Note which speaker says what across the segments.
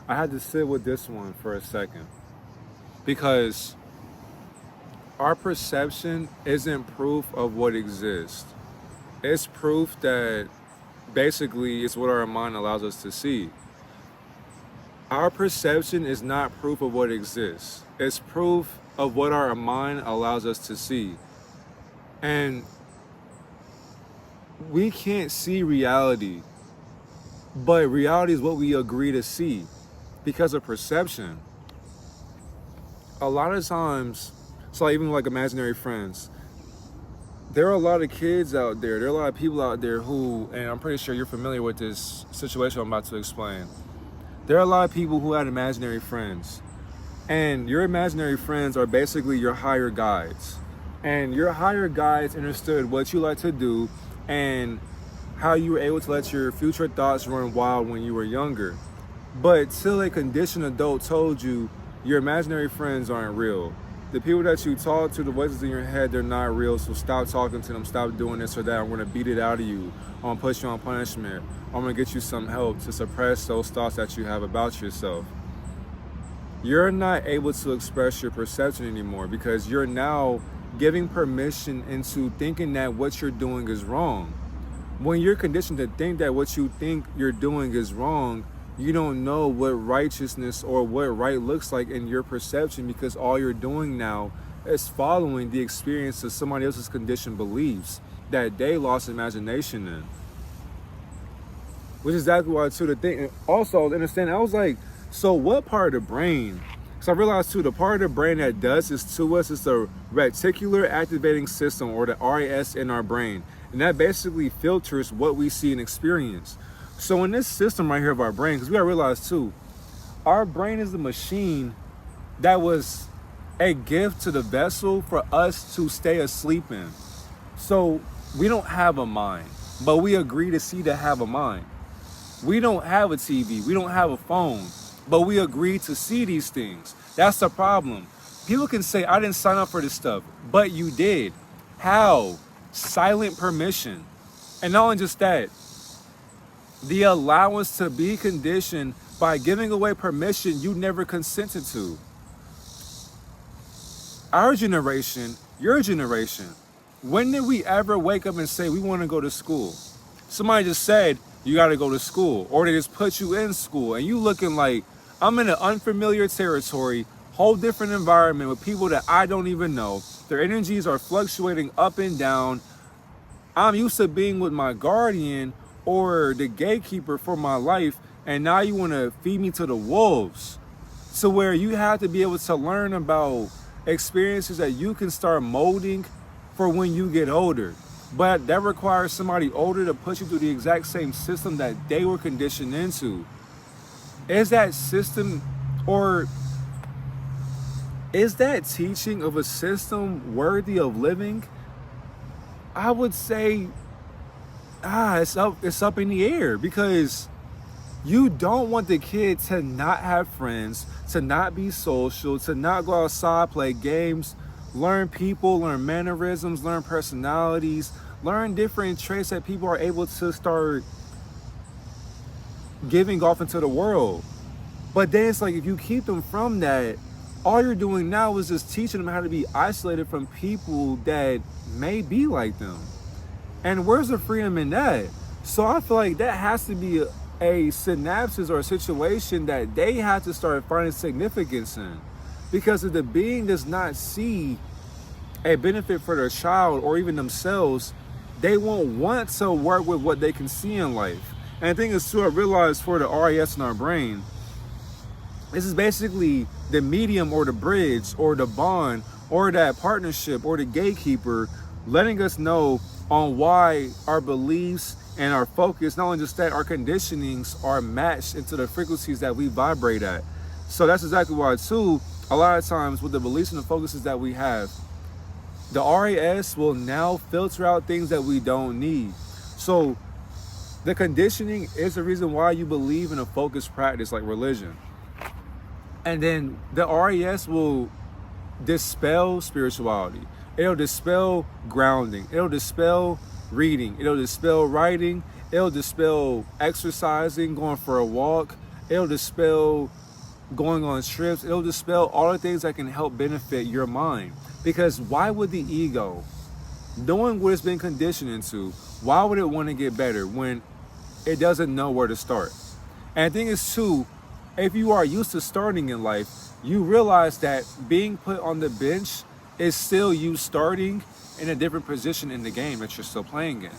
Speaker 1: I had to sit with this one for a second because our perception isn't proof of what exists. It's proof that basically it's what our mind allows us to see. Our perception is not proof of what exists. It's proof of what our mind allows us to see. And we can't see reality, but reality is what we agree to see because of perception. A lot of times, so even like imaginary friends, there are a lot of kids out there, there are a lot of people out there who, and I'm pretty sure you're familiar with this situation I'm about to explain. There are a lot of people who had imaginary friends. And your imaginary friends are basically your higher guides. And your higher guides understood what you like to do and how you were able to let your future thoughts run wild when you were younger. But till a conditioned adult told you your imaginary friends aren't real. The people that you talk to, the voices in your head, they're not real, so stop talking to them, stop doing this or that. I'm gonna beat it out of you. I'm gonna put you on punishment. I'm gonna get you some help to suppress those thoughts that you have about yourself. You're not able to express your perception anymore because you're now giving permission into thinking that what you're doing is wrong. When you're conditioned to think that what you think you're doing is wrong, you don't know what righteousness or what right looks like in your perception because all you're doing now is following the experience of somebody else's conditioned beliefs that they lost imagination in. Which is exactly why too the thing. And also understand, I was like, so what part of the brain? So I realized too, the part of the brain that does this to us is the reticular activating system, or the RAS in our brain. And that basically filters what we see and experience. So in this system right here of our brain, because we gotta realize too, our brain is the machine that was a gift to the vessel for us to stay asleep in. So we don't have a mind, but we agree to see to have a mind. We don't have a TV, we don't have a phone, but we agree to see these things. That's the problem. People can say, I didn't sign up for this stuff, but you did. How? Silent permission. And not only just that, the allowance to be conditioned by giving away permission you never consented to. Our generation, your generation, when did we ever wake up and say we want to go to school? Somebody just said, you got to go to school, or they just put you in school and you looking like, I'm in an unfamiliar territory, whole different environment with people that I don't even know. Their energies are fluctuating up and down. I'm used to being with my guardian or the gatekeeper for my life, and now you want to feed me to the wolves. So where you have to be able to learn about experiences that you can start molding for when you get older. But that requires somebody older to put you through the exact same system that they were conditioned into. Is that system, or is that teaching of a system worthy of living? I would say, it's up in the air, because you don't want the kid to not have friends, to not be social, to not go outside, play games, learn people, learn mannerisms, learn personalities, learn different traits that people are able to start giving off into the world. But then it's like, if you keep them from that, all you're doing now is just teaching them how to be isolated from people that may be like them. And where's the freedom in that? So I feel like that has to be a synapses or a situation that they have to start finding significance in. Because if the being does not see a benefit for their child or even themselves, they won't want to work with what they can see in life. And the thing is too, I realized for the RAS in our brain, this is basically the medium or the bridge or the bond or that partnership or the gatekeeper letting us know on why our beliefs and our focus, not only just that, our conditionings are matched into the frequencies that we vibrate at. So that's exactly why too, a lot of times with the beliefs and the focuses that we have, the RAS will now filter out things that we don't need. So the conditioning is the reason why you believe in a focused practice like religion. And then the RAS will dispel spirituality. It'll dispel grounding. It'll dispel reading. It'll dispel writing. It'll dispel exercising, going for a walk. It'll dispel going on trips. It'll dispel all the things that can help benefit your mind. Because why would the ego, knowing what it's been conditioned into, why would it want to get better when it doesn't know where to start? And the thing is too, if you are used to starting in life, you realize that being put on the bench is still you starting in a different position in the game that you're still playing in.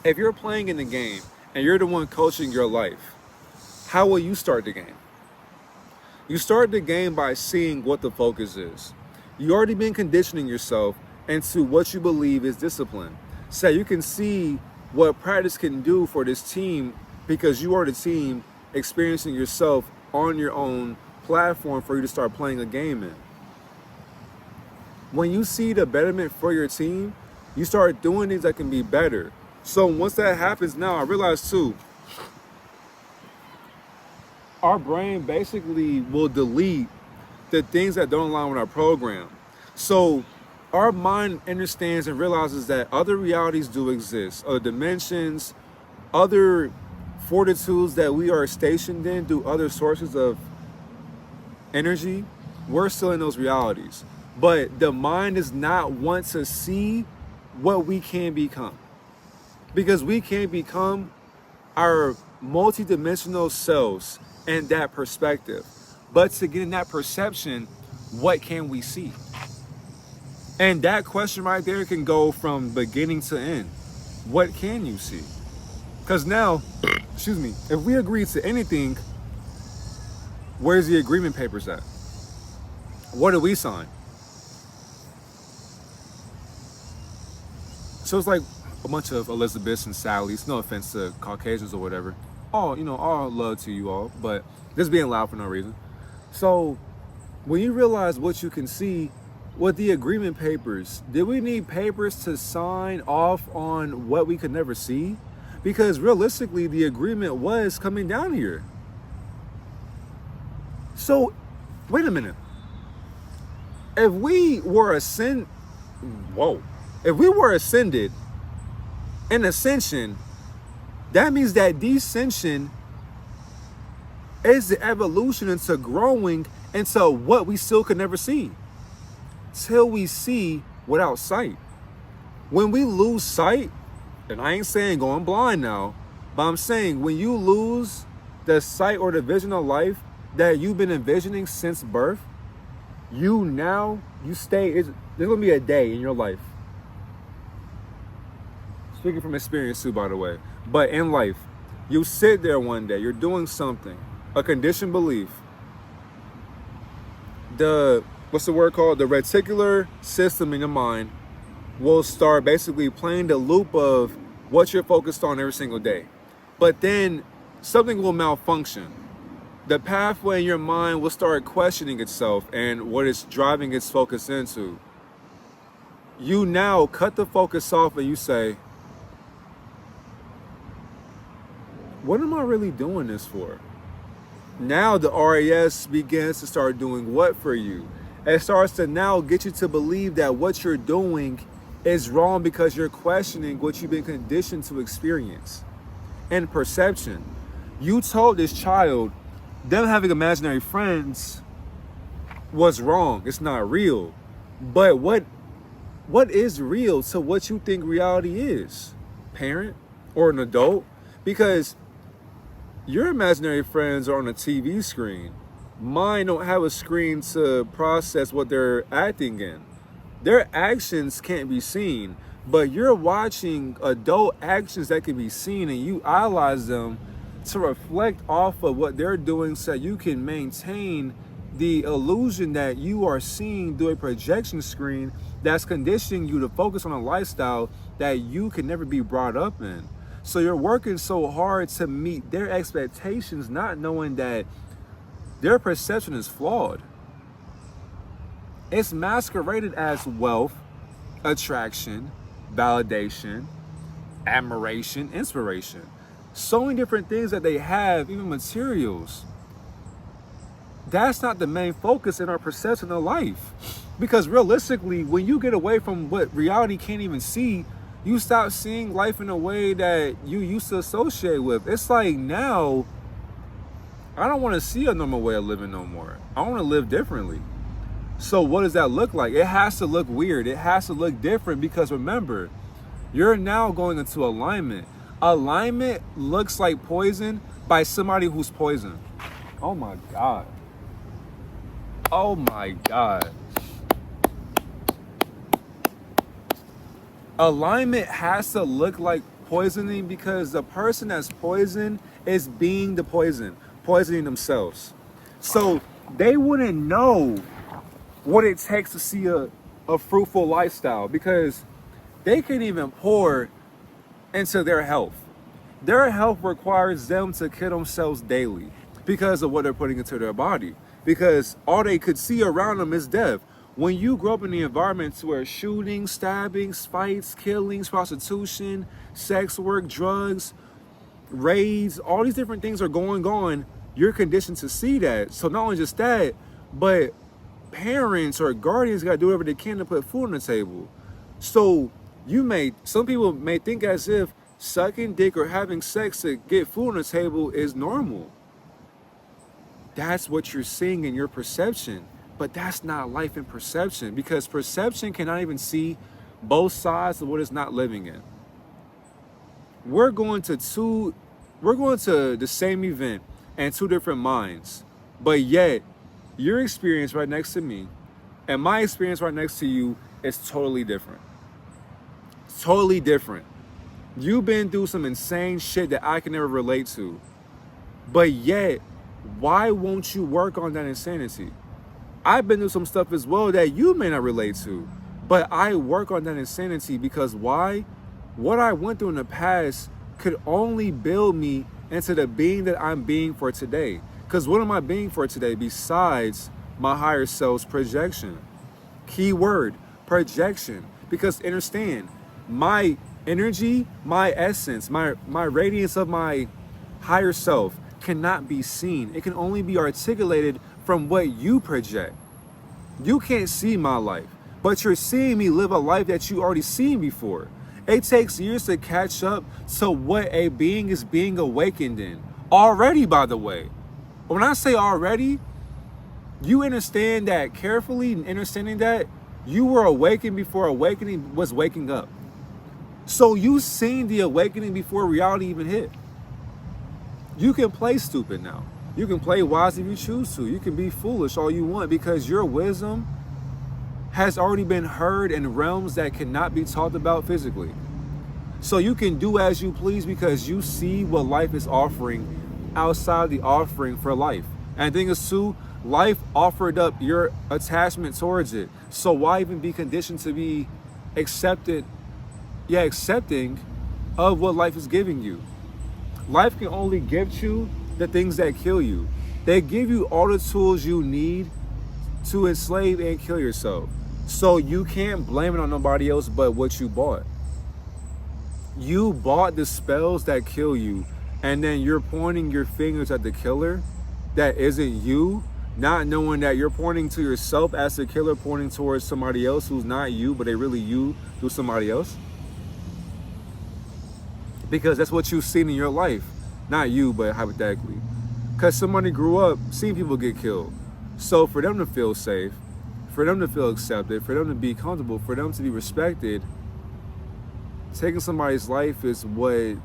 Speaker 1: If you're playing in the game and you're the one coaching your life, how will you start the game? You start the game by seeing what the focus is. You already been conditioning yourself into what you believe is discipline. So you can see what practice can do for this team because you are the team experiencing yourself on your own platform for you to start playing a game in. When you see the betterment for your team, you start doing things that can be better. So once that happens now, I realize too, our brain basically will delete the things that don't align with our program. So our mind understands and realizes that other realities do exist, other dimensions, other fortitudes that we are stationed in through other sources of energy. We're still in those realities. But the mind does not want to see what we can become. Because we can become our multidimensional selves and that perspective. But to get in that perception, what can we see? And that question right there can go from beginning to end. What can you see? Because now, excuse me, if we agree to anything, where's the agreement papers at? What do we sign? So it's like a bunch of Elizabeths and Sallys, no offense to Caucasians or whatever. All love to you all, but just being loud for no reason. So when you realize what you can see with the agreement papers, did we need papers to sign off on what we could never see? Because realistically, the agreement was coming down here. So, wait a minute. If we were ascended in ascension, that means that descension is the evolution into growing into what we still could never see. Till we see without sight. When we lose sight, and I ain't saying going blind now, but I'm saying when you lose the sight or the vision of life that you've been envisioning since birth, there's gonna be a day in your life. Speaking from experience too, by the way. But in life, you sit there one day, you're doing something, a conditioned belief. What's the word called? The reticular system in your mind will start basically playing the loop of what you're focused on every single day. But then something will malfunction. The pathway in your mind will start questioning itself and what it's driving its focus into. You now cut the focus off and you say, what am I really doing this for? Now the RAS begins to start doing what for you? It starts to now get you to believe that what you're doing is wrong because you're questioning what you've been conditioned to experience. And perception. You told this child them having imaginary friends was wrong. It's not real. But what is real to what you think reality is? Parent or an adult? Because your imaginary friends are on a TV screen. Mine don't have a screen to process what they're acting in. Their actions can't be seen, but you're watching adult actions that can be seen and you idolize them to reflect off of what they're doing so you can maintain the illusion that you are seeing through a projection screen that's conditioning you to focus on a lifestyle that you can never be brought up in. So you're working so hard to meet their expectations, not knowing that their perception is flawed. It's masqueraded as wealth, attraction, validation, admiration, inspiration. So many different things that they have, even materials. That's not the main focus in our perception of life. Because realistically, when you get away from what reality can't even see, you stop seeing life in a way that you used to associate with. It's like now I don't want to see a normal way of living no more. I want to live differently. So what does that look like? It has to look weird. It has to look different because remember, you're now going into alignment. Alignment looks like poison by somebody who's poisoned. Oh my God. Oh my God. Alignment has to look like poisoning because the person that's poisoned is being the poison, poisoning themselves. So they wouldn't know what it takes to see a fruitful lifestyle because they can't even pour into their health. Their health requires them to kill themselves daily because of what they're putting into their body. Because all they could see around them is death. When you grow up in the environments where shooting, stabbings, fights, killings, prostitution, sex work, drugs, raids, all these different things are going on, you're conditioned to see that. So not only just that, but parents or guardians got to do whatever they can to put food on the table. So some people may think as if sucking dick or having sex to get food on the table is normal. That's what you're seeing in your perception. But that's not life in perception because perception cannot even see both sides of what it's not living in. We're going to the same event and two different minds, but yet your experience right next to me and my experience right next to you is totally different. It's totally different. You've been through some insane shit that I can never relate to, but yet, why won't you work on that insanity? I've been through some stuff as well that you may not relate to, but I work on that insanity because why? What I went through in the past could only build me into the being that I'm being for today. Because what am I being for today besides my higher self's projection? Keyword, projection. Because understand, my energy, my essence, my radiance of my higher self cannot be seen. It can only be articulated from what you project. You can't see my life, but you're seeing me live a life that you already seen before. It takes years to catch up to what a being is being awakened in. Already, by the way. When I say already, you understand that carefully and understanding that you were awakened before awakening was waking up. So you seen the awakening before reality even hit. You can play stupid now. You can play wise if you choose to. You can be foolish all you want because your wisdom has already been heard in realms that cannot be talked about physically. So you can do as you please because you see what life is offering outside the offering for life. And the thing is too, life offered up your attachment towards it. So why even be conditioned to be accepting of what life is giving you? Life can only give you the things that kill you. They give you all the tools you need to enslave and kill yourself. So you can't blame it on nobody else but what you bought. You bought the spells that kill you, and then you're pointing your fingers at the killer that isn't you, not knowing that you're pointing to yourself as the killer, pointing towards somebody else who's not you, but they really you through somebody else. Because that's what you've seen in your life. Not you, but hypothetically. Because somebody grew up seeing people get killed. So for them to feel safe, for them to feel accepted, for them to be comfortable, for them to be respected, taking somebody's life is what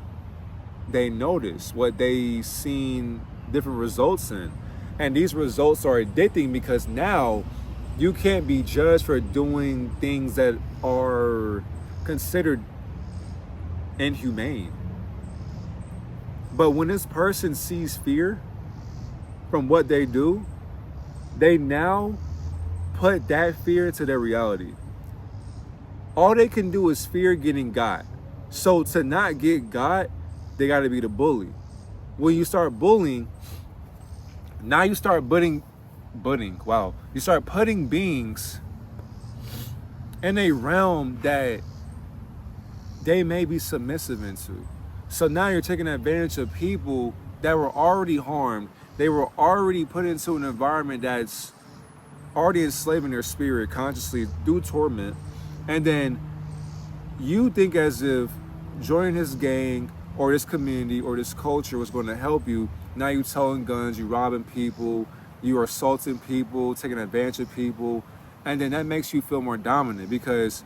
Speaker 1: they notice, what they seen different results in. And these results are addicting because now you can't be judged for doing things that are considered inhumane. But when this person sees fear from what they do, they now put that fear into their reality. All they can do is fear getting got. So to not get got, they got to be the bully. When you start bullying, now you start you start putting beings in a realm that they may be submissive into. So now you're taking advantage of people that were already harmed. They were already put into an environment that's already enslaving their spirit consciously through torment. And then you think as if joining this gang or this community or this culture was going to help you Now you towing guns, you robbing people, you are assaulting people, taking advantage of people, and then that makes you feel more dominant because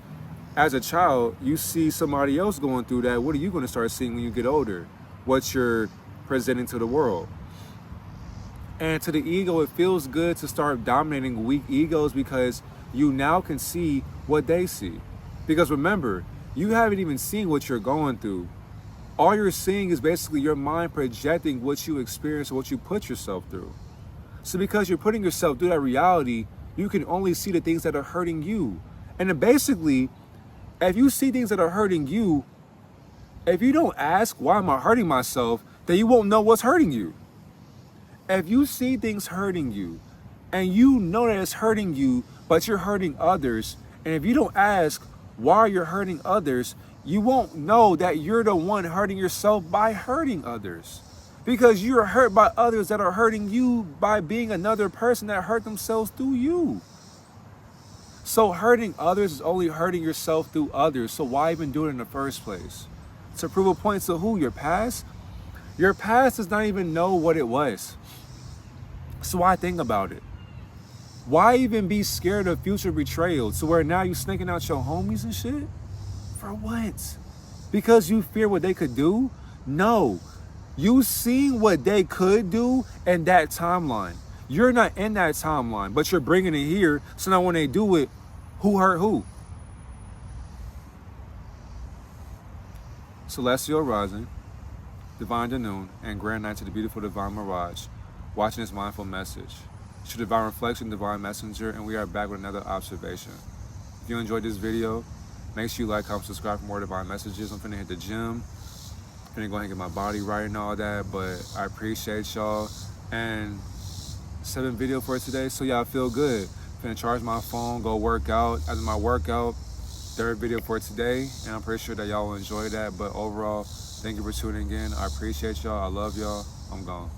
Speaker 1: as a child, you see somebody else going through that. What are you going to start seeing when you get older? What you're presenting to the world. And to the ego, it feels good to start dominating weak egos because you now can see what they see. Because remember, you haven't even seen what you're going through. All you're seeing is basically your mind projecting what you experience or what you put yourself through. So because you're putting yourself through that reality, you can only see the things that are hurting you. And then basically, if you see things that are hurting you, if you don't ask, why am I hurting myself, then you won't know what's hurting you. If you see things hurting you, and you know that it's hurting you, but you're hurting others, and if you don't ask why you're hurting others, you won't know that you're the one hurting yourself by hurting others. Because you're hurt by others that are hurting you by being another person that hurt themselves through you. So hurting others is only hurting yourself through others. So why even do it in the first place? To prove a point to who? Your past? Your past does not even know what it was. So why think about it? Why even be scared of future betrayal to where now you sneaking out your homies and shit? For what? Because you fear what they could do? No. You seen what they could do in that timeline. You're not in that timeline, but you're bringing it here. So now when they do it, who hurt who? Celestial Rising, Divine Danoon, and Grand Night to the beautiful Divine Mirage. Watching this mindful message. It's your Divine Reflection, Divine Messenger, and we are back with another observation. If you enjoyed this video, make sure you like, comment, subscribe for more Divine Messages. I'm finna hit the gym. I'm finna go ahead and get my body right and all that, but I appreciate y'all. And 7th video for today, so y'all feel good. Finna charge my phone, go work out. After my workout, 3rd video for today, and I'm pretty sure that y'all will enjoy that. But overall, thank you for tuning in. I appreciate y'all. I love y'all. I'm gone.